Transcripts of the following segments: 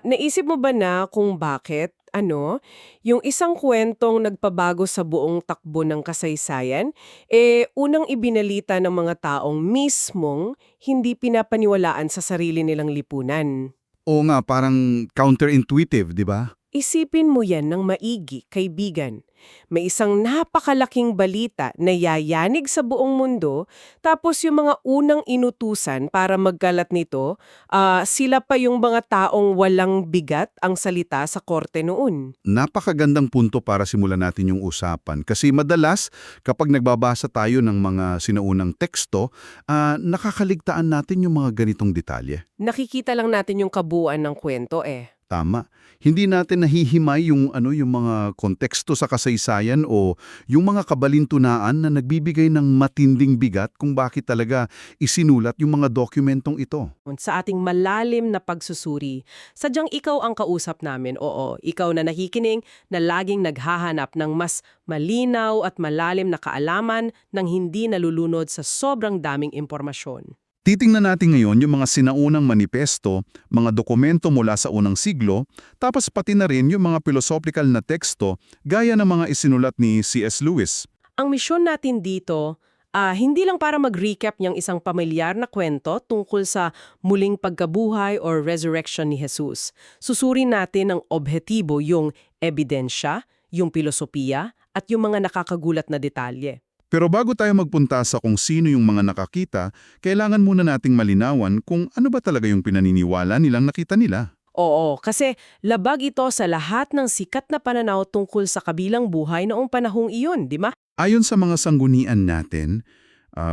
Naisip mo ba na kung bakit, yung isang kwentong nagpabago sa buong takbo ng kasaysayan, unang ibinalita ng mga taong mismong hindi pinapaniwalaan sa sarili nilang lipunan? Oo nga, parang counterintuitive, di ba? Isipin mo yan ng maigi, kaibigan. May isang napakalaking balita na yayanig sa buong mundo, tapos yung mga unang inutusan para magkalat nito, sila pa yung mga taong walang bigat ang salita sa korte noon. Napakagandang punto para simulan natin yung usapan. Kasi madalas, kapag nagbabasa tayo ng mga sinaunang teksto, nakakaligtaan natin yung mga ganitong detalye. Nakikita lang natin yung kabuuan ng kwento eh. Tama. Hindi natin nahihimay yung mga konteksto sa kasaysayan o yung mga kabalintunaan na nagbibigay ng matinding bigat kung bakit talaga isinulat yung mga dokumentong ito. Sa ating malalim na pagsusuri, sadyang ikaw ang kausap namin, oo, ikaw na nakikinig na laging naghahanap ng mas malinaw at malalim na kaalaman nang hindi nalulunod sa sobrang daming impormasyon. Titingnan natin ngayon yung mga sinaunang manipesto, mga dokumento mula sa unang siglo, tapos pati na rin yung mga philosophical na teksto gaya ng mga isinulat ni C.S. Lewis. Ang misyon natin dito, hindi lang para mag-recap niyang isang pamilyar na kwento tungkol sa muling pagkabuhay or resurrection ni Jesus. Susurin natin ang objetibo, yung ebidensya, yung filosofiya, at yung mga nakakagulat na detalye. Pero bago tayo magpunta sa kung sino yung mga nakakita, kailangan muna nating malinawan kung ano ba talaga yung pinaniniwala nilang nakita nila. Oo, kasi labag ito sa lahat ng sikat na pananaw tungkol sa kabilang buhay noong panahong iyon, di ba? Ayon sa mga sanggunian natin,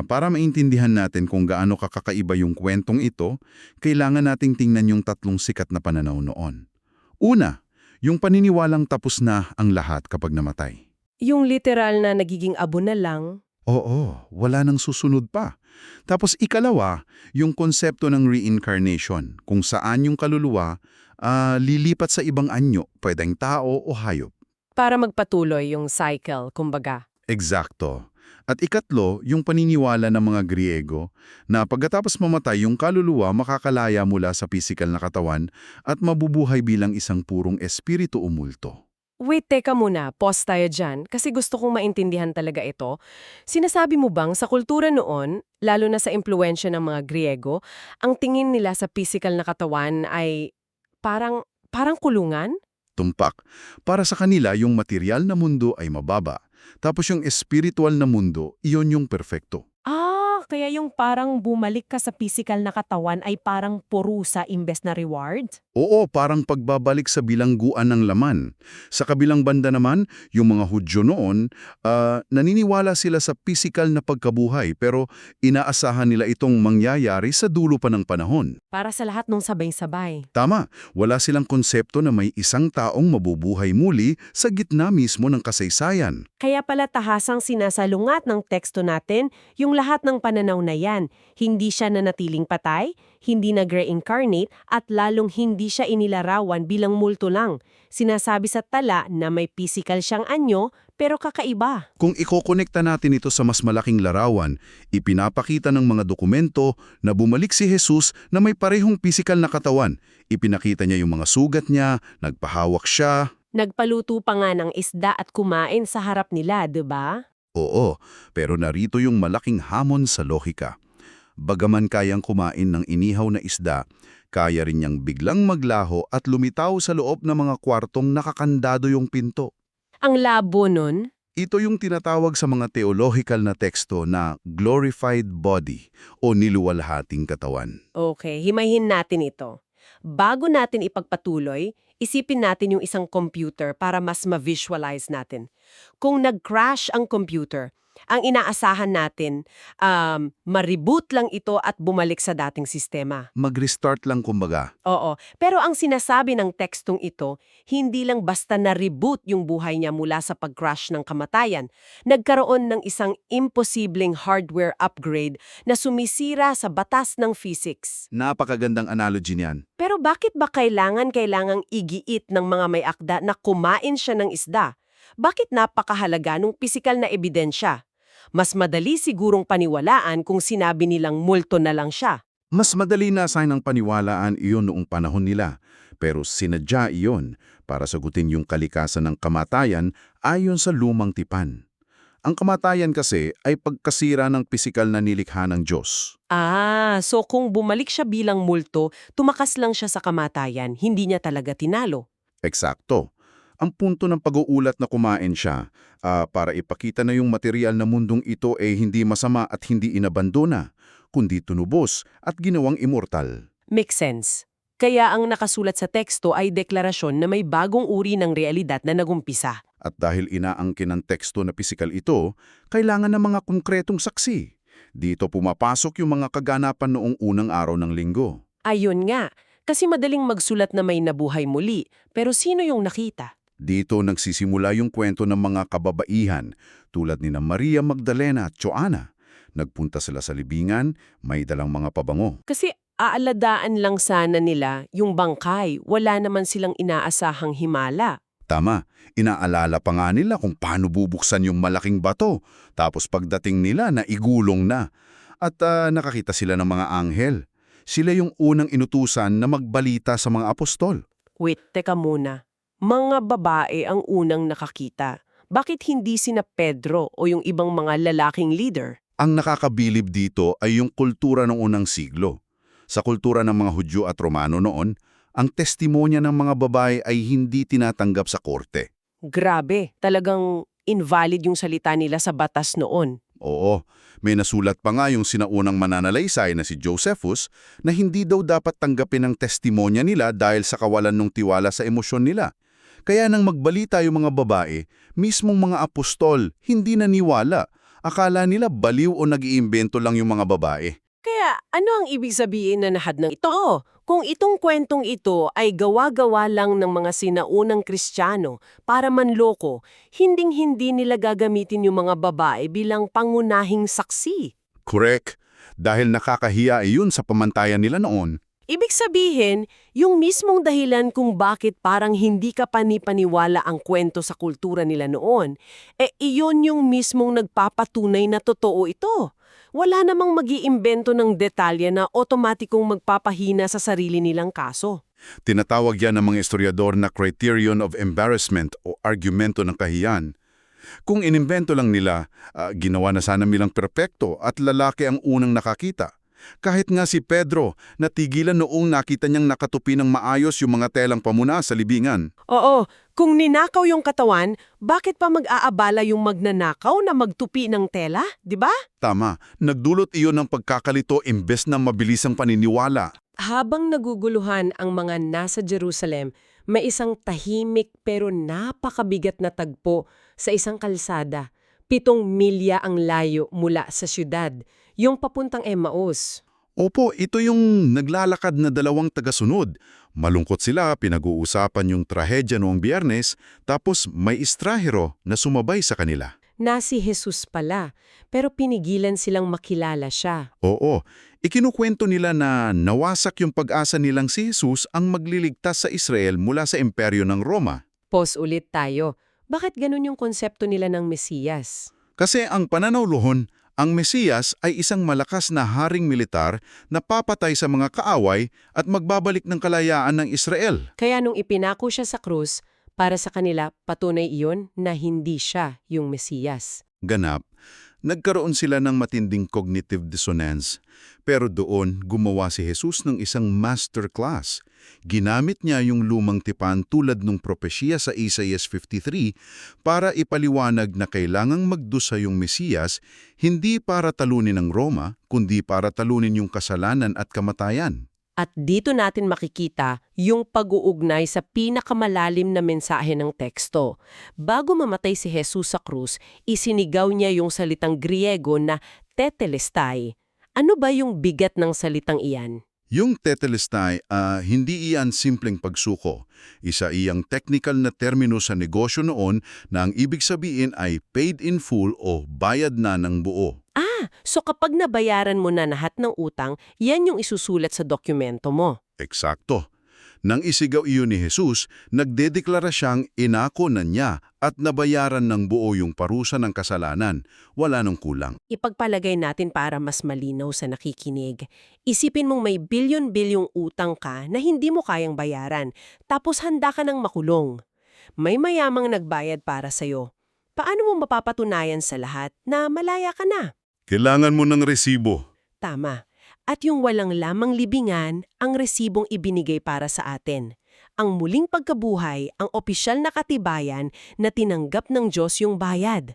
para maintindihan natin kung gaano kakakaiba yung kwentong ito, kailangan nating tingnan yung tatlong sikat na pananaw noon. Una, yung paniniwalang tapos na ang lahat kapag namatay. Yung literal na nagiging abo na lang. Oo, wala nang susunod pa. Tapos ikalawa, yung konsepto ng reincarnation, kung saan yung kaluluwa lilipat sa ibang anyo, pwedeng tao o hayop. Para magpatuloy yung cycle, kumbaga. Eksakto. At ikatlo, yung paniniwala ng mga Griego na pagkatapos mamatay yung kaluluwa makakalaya mula sa pisikal na katawan at mabubuhay bilang isang purong espiritu o multo. Wait, teka muna. Pause tayo dyan kasi gusto kong maintindihan talaga ito. Sinasabi mo bang sa kultura noon, lalo na sa impluensya ng mga Griego, ang tingin nila sa physical na katawan ay parang kulungan? Tumpak. Para sa kanila, yung material na mundo ay mababa. Tapos yung espiritual na mundo, iyon yung perfecto. Kaya yung parang bumalik ka sa physical na katawan ay parang purusa imbes na reward? Oo, parang pagbabalik sa bilangguan ng laman. Sa kabilang banda naman, yung mga Hudyo noon, naniniwala sila sa pisikal na pagkabuhay pero inaasahan nila itong mangyayari sa dulo pa ng panahon. Para sa lahat nung sabay-sabay. Tama, wala silang konsepto na may isang taong mabubuhay muli sa gitna mismo ng kasaysayan. Kaya pala tahasang sinasalungat ng teksto natin yung lahat ng pananaw na yan. Hindi siya nanatiling patay, hindi nag-reincarnate, at lalong hindi siya inilarawan bilang multo lang. Sinasabi sa tala na may physical siyang anyo, pero kakaiba. Kung ikokonekta natin ito sa mas malaking larawan, ipinapakita ng mga dokumento na bumalik si Jesus na may parehong pisikal na katawan. Ipinakita niya yung mga sugat niya, nagpahawak siya. Nagpaluto pa nga ng isda at kumain sa harap nila, 'di ba? Oo, pero narito yung malaking hamon sa lohika. Bagaman kayang kumain ng inihaw na isda, kaya rin niyang biglang maglaho at lumitaw sa loob ng mga kwartong nakakandado yung pinto. Ang labo nun. Ito yung tinatawag sa mga theological na teksto na glorified body o niluwalhating katawan. Okay, himayin natin ito. Bago natin ipagpatuloy, isipin natin yung isang computer para mas ma-visualize natin. Kung nag-crash ang computer, ang inaasahan natin, ma-reboot lang ito at bumalik sa dating sistema. Mag-restart lang kumbaga. Oo, pero ang sinasabi ng tekstong ito, hindi lang basta na-reboot yung buhay niya mula sa pag-crash ng kamatayan. Nagkaroon ng isang imposibleng hardware upgrade na sumisira sa batas ng physics. Napakagandang analogy niyan. Pero bakit ba kailangang igiit ng mga may akda na kumain siya ng isda? Bakit napakahalaga nung pisikal na ebidensya? Mas madali sigurong paniwalaan kung sinabi nilang multo na lang siya. Mas madali na sign ng paniwalaan iyon noong panahon nila. pero sinadya iyon para sagutin yung kalikasan ng kamatayan ayon sa lumang tipan. Ang kamatayan kasi ay pagkasira ng pisikal na nilikha ng Diyos. So kung bumalik siya bilang multo, tumakas lang siya sa kamatayan, hindi niya talaga tinalo. Eksakto. Ang punto ng pag-uulat na kumain siya para ipakita na yung material na mundong ito ay hindi masama at hindi inabandona, kundi tunubos at ginawang immortal. Makes sense. Kaya ang nakasulat sa teksto ay deklarasyon na may bagong uri ng realidad na nagumpisa. At dahil inaangkin ng teksto na pisikal ito, kailangan ng mga konkretong saksi. Dito pumapasok yung mga kaganapan noong unang araw ng linggo. Ayun nga, kasi madaling magsulat na may nabuhay muli, pero sino yung nakita? Dito nagsisimula yung kwento ng mga kababaihan tulad ni Maria Magdalena at Joanna. Nagpunta sila sa libingan, may dalang mga pabango. Kasi aaladaan lang sana nila yung bangkay, wala naman silang inaasahang himala. Tama, inaalala pa nga nila kung paano bubuksan yung malaking bato. Tapos pagdating nila, naigulong na. At nakakita sila ng mga anghel. Sila yung unang inutusan na magbalita sa mga apostol. Wait, teka muna. Mga babae ang unang nakakita. Bakit hindi sina Pedro o yung ibang mga lalaking leader? Ang nakakabilib dito ay yung kultura ng unang siglo. Sa kultura ng mga Hudyo at Romano noon, ang testimonya ng mga babae ay hindi tinatanggap sa korte. Grabe, talagang invalid yung salita nila sa batas noon. Oo, may nasulat pa nga yung sinaunang mananalaysay na si Josephus na hindi daw dapat tanggapin ang testimonya nila dahil sa kawalan ng tiwala sa emosyon nila. Kaya nang magbalita yung mga babae, mismong mga apostol hindi naniwala. Akala nila baliw o nag-iimbento lang yung mga babae. Kaya ano ang ibig sabihin na nahad ng ito? Kung itong kwentong ito ay gawa-gawa lang ng mga sinaunang Kristiyano para manloko, hinding-hindi nila gagamitin yung mga babae bilang pangunahing saksi. Correct. Dahil nakakahiya iyon sa pamantayan nila noon. Ibig sabihin, yung mismong dahilan kung bakit parang hindi ka panipaniwala ang kwento sa kultura nila noon, iyon yung mismong nagpapatunay na totoo ito. Wala namang mag-iimbento ng detalye na otomatikong magpapahina sa sarili nilang kaso. Tinatawag yan ng mga historiador na criterion of embarrassment o argumento ng kahiyan. Kung inimbento lang nila, ginawa na sana nilang perpekto at lalaki ang unang nakakita. Kahit nga si Pedro, natigilan noong nakita niyang nakatupi ng maayos yung mga telang pamuna sa libingan. Oo, kung ninakaw yung katawan, bakit pa mag-aabala yung magnanakaw na magtupi ng tela, di ba? Tama, nagdulot iyon ng pagkakalito imbes na mabilisang paniniwala. Habang naguguluhan ang mga nasa Jerusalem, may isang tahimik pero napakabigat na tagpo sa isang kalsada. 7 milya ang layo mula sa syudad, yung papuntang Emmaus. Opo, ito yung naglalakad na dalawang tagasunod. Malungkot sila, pinag-uusapan yung trahedya noong Biyernes, tapos may estrahero na sumabay sa kanila. Na si Jesus pala, pero pinigilan silang makilala siya. Oo, ikinukwento nila na nawasak yung pag-asa nilang si Jesus ang magliligtas sa Israel mula sa imperyo ng Roma. Pause ulit tayo. Bakit ganun yung konsepto nila ng Mesiyas? Kasi ang pananaw lohon, ang Mesiyas ay isang malakas na haring militar na papatay sa mga kaaway at magbabalik ng kalayaan ng Israel. Kaya nung ipinako siya sa krus, para sa kanila patunay iyon na hindi siya yung Mesiyas. Ganap, nagkaroon sila ng matinding cognitive dissonance. Pero doon, gumawa si Jesus ng isang masterclass. Ginamit niya yung lumang tipan tulad ng propesya sa Isaiah 53 para ipaliwanag na kailangang magdusa yung Mesiyas hindi para talunin ang Roma, kundi para talunin yung kasalanan at kamatayan. At dito natin makikita yung pag-uugnay sa pinakamalalim na mensahe ng teksto. Bago mamatay si Jesus sa krus, isinigaw niya yung salitang Griego na tetelestai. Ano ba yung bigat ng salitang iyan? Yung tetelestai, hindi iyan simpleng pagsuko. Isa iyang technical na termino sa negosyo noon na ang ibig sabihin ay paid in full o bayad na ng buo. So kapag nabayaran mo na lahat ng utang, yan yung isusulat sa dokumento mo. Eksakto. Nang isigaw iyon ni Jesus, nagdedeklara siyang inako na niya at nabayaran ng buo yung parusa ng kasalanan. Wala nang kulang. Ipagpalagay natin para mas malinaw sa nakikinig. Isipin mong may bilyon-bilyong utang ka na hindi mo kayang bayaran, tapos handa ka ng makulong. May mayamang nagbayad para sa'yo. Paano mo mapapatunayan sa lahat na malaya ka na? Kailangan mo ng resibo. Tama. At yung walang lamang libingan, ang resibong ibinigay para sa atin. Ang muling pagkabuhay, ang opisyal na katibayan na tinanggap ng Diyos yung bayad.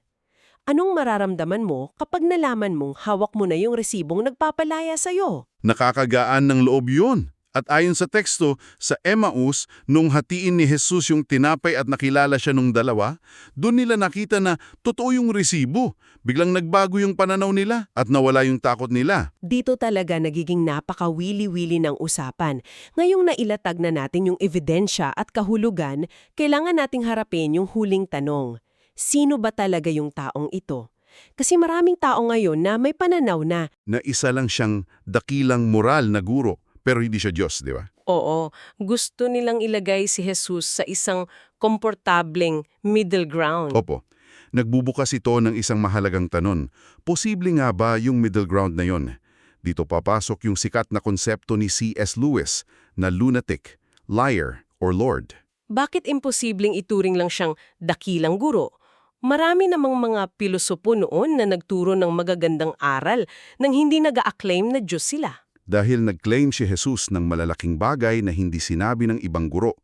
Anong mararamdaman mo kapag nalaman mong hawak mo na yung resibong nagpapalaya sa'yo? Nakakagaan ng loob yun. At ayon sa teksto, sa Emmaus, nung hatiin ni Jesus yung tinapay at nakilala siya nung dalawa, doon nila nakita na totoo yung resibo. Biglang nagbago yung pananaw nila at nawala yung takot nila. Dito talaga nagiging napakawili-wili ng usapan. Ngayong nailatag na natin yung ebidensya at kahulugan, kailangan nating harapin yung huling tanong. Sino ba talaga yung taong ito? Kasi maraming tao ngayon na may pananaw na, Na isa lang siyang dakilang moral na guro, pero hindi siya Diyos, di ba? Oo, gusto nilang ilagay si Jesus sa isang komportableng middle ground. Opo. Nagbubukas ito ng isang mahalagang tanong. Posible nga ba yung middle ground na yon? Dito papasok yung sikat na konsepto ni C.S. Lewis na lunatic, liar, or Lord. Bakit imposibleng ituring lang siyang dakilang guro? Marami namang mga pilosopo noon na nagturo ng magagandang aral nang hindi nag-a-acclaim na Diyos sila. Dahil nag-claim si Jesus ng malalaking bagay na hindi sinabi ng ibang guro.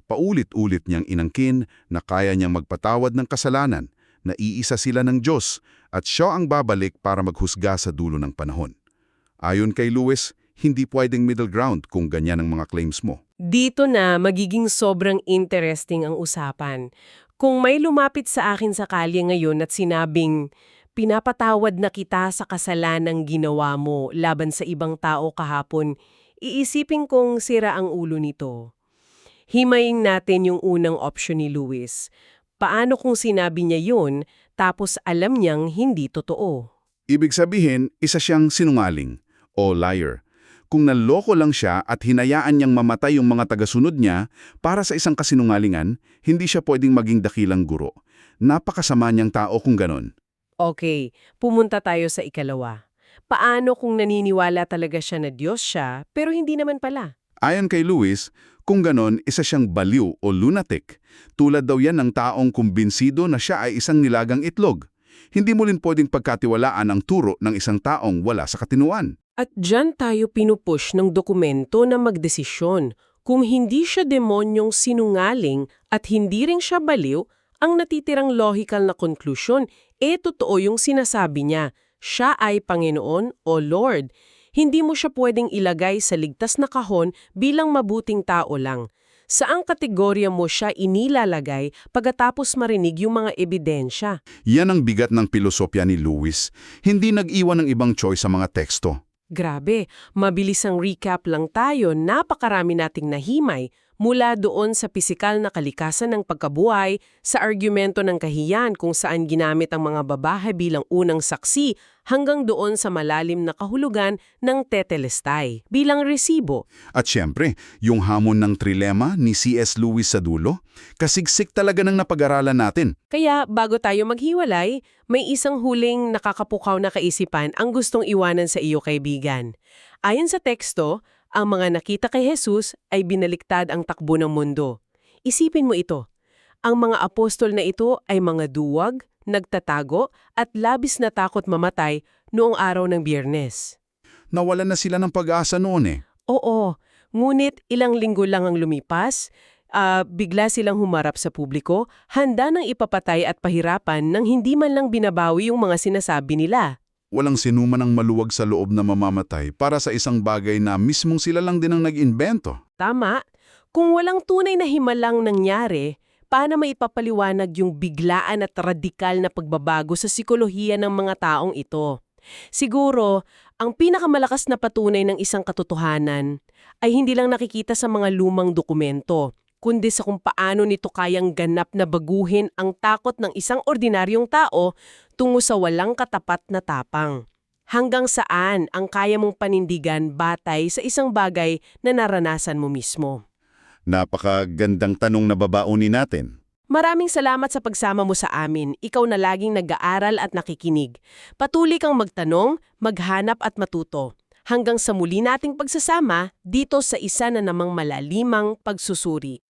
Paulit-ulit niyang inangkin na kaya niyang magpatawad ng kasalanan, na iisa sila ng Diyos at siya ang babalik para maghusga sa dulo ng panahon. Ayon kay Lewis, hindi pwedeng middle ground kung ganyan ang mga claims mo. Dito na magiging sobrang interesting ang usapan. Kung may lumapit sa akin sa kalye ngayon at sinabing, pinapatawad na kita sa kasalanang ginawa mo laban sa ibang tao kahapon, iisipin kong sira ang ulo nito. Himayin natin yung unang option ni Lewis. Paano kung sinabi niya yun, tapos alam niyang hindi totoo? Ibig sabihin, isa siyang sinungaling o liar. Kung naloko lang siya at hinayaan niyang mamatay yung mga tagasunod niya para sa isang kasinungalingan, hindi siya pwedeng maging dakilang guro. Napakasama niyang tao kung ganon. Okay, pumunta tayo sa ikalawa. Paano kung naniniwala talaga siya na Diyos siya, pero hindi naman pala? Ayon kay Lewis, kung ganon, isa siyang baliw o lunatic. Tulad daw yan ng taong kumbinsido na siya ay isang nilagang itlog. Hindi mo rin pwedeng pagkatiwalaan ang turo ng isang taong wala sa katinuan. At dyan tayo pinupush ng dokumento na magdesisyon. Kung hindi siya demonyong sinungaling at hindi rin siya baliw, ang natitirang logical na konklusyon, totoo yung sinasabi niya. Siya ay Panginoon o Lord. Hindi mo siya pwedeng ilagay sa ligtas na kahon bilang mabuting tao lang. Saang kategorya mo siya inilalagay pagkatapos marinig yung mga ebidensya? Yan ang bigat ng pilosopya ni Lewis. Hindi nag-iwan ng ibang choice sa mga teksto. Grabe, mabilis ang recap lang tayo, napakarami nating nahimay mula doon sa pisikal na kalikasan ng pagkabuhay, sa argumento ng kahiyan kung saan ginamit ang mga babae bilang unang saksi, hanggang doon sa malalim na kahulugan ng tetelestai bilang resibo. At syempre, yung hamon ng trilema ni C.S. Lewis sa dulo, kasigsik talaga ng napag-aralan natin. Kaya bago tayo maghiwalay, may isang huling nakakapukaw na kaisipan ang gustong iwanan sa iyo, kaibigan. Ayon sa teksto, ang mga nakita kay Jesus ay binaliktad ang takbo ng mundo. Isipin mo ito. Ang mga apostol na ito ay mga duwag, nagtatago at labis na takot mamatay noong araw ng Biyernes. Nawalan na sila ng pag-asa noon eh. Oo, ngunit ilang linggo lang ang lumipas, bigla silang humarap sa publiko, handa nang ipapatay at pahirapan nang hindi man lang binabawi yung mga sinasabi nila. Walang sinuman ang maluwag sa loob na mamamatay para sa isang bagay na mismong sila lang din ang nag-invento. Tama. Kung walang tunay na himalang nangyari, paano maipapaliwanag yung biglaan at radikal na pagbabago sa sikolohiya ng mga taong ito? Siguro, ang pinakamalakas na patunay ng isang katotohanan ay hindi lang nakikita sa mga lumang dokumento, kundi sa kung paano nito kayang ganap na baguhin ang takot ng isang ordinaryong tao tungo sa walang katapat na tapang. Hanggang saan ang kaya mong panindigan batay sa isang bagay na naranasan mo mismo? Napakagandang tanong na babaunin natin. Maraming salamat sa pagsama mo sa amin. Ikaw na laging nag-aaral at nakikinig. Patuloy kang magtanong, maghanap at matuto. Hanggang sa muli nating pagsasama dito sa isa na namang malalimang pagsusuri.